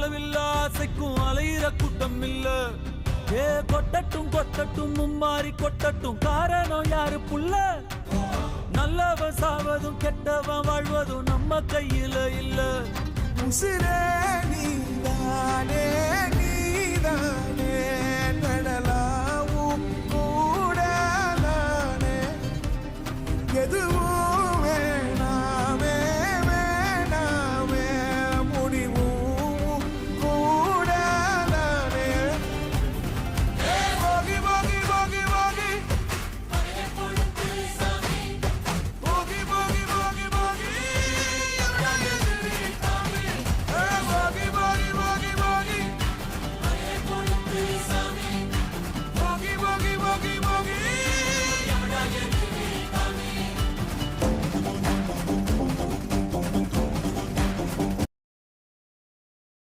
அளவில்லா ஆசைக்கும் அலையிற கூட்டம் இல்ல. ஏ கொட்டட்டும் கொட்டட்டும் மும்மாறி கொட்டட்டும், காரணம் யாரு புள்ள? நல்லவன் சாவதும் கெட்டவன் வாழ்வதும் நம்ம கையில இல்ல. உசிரே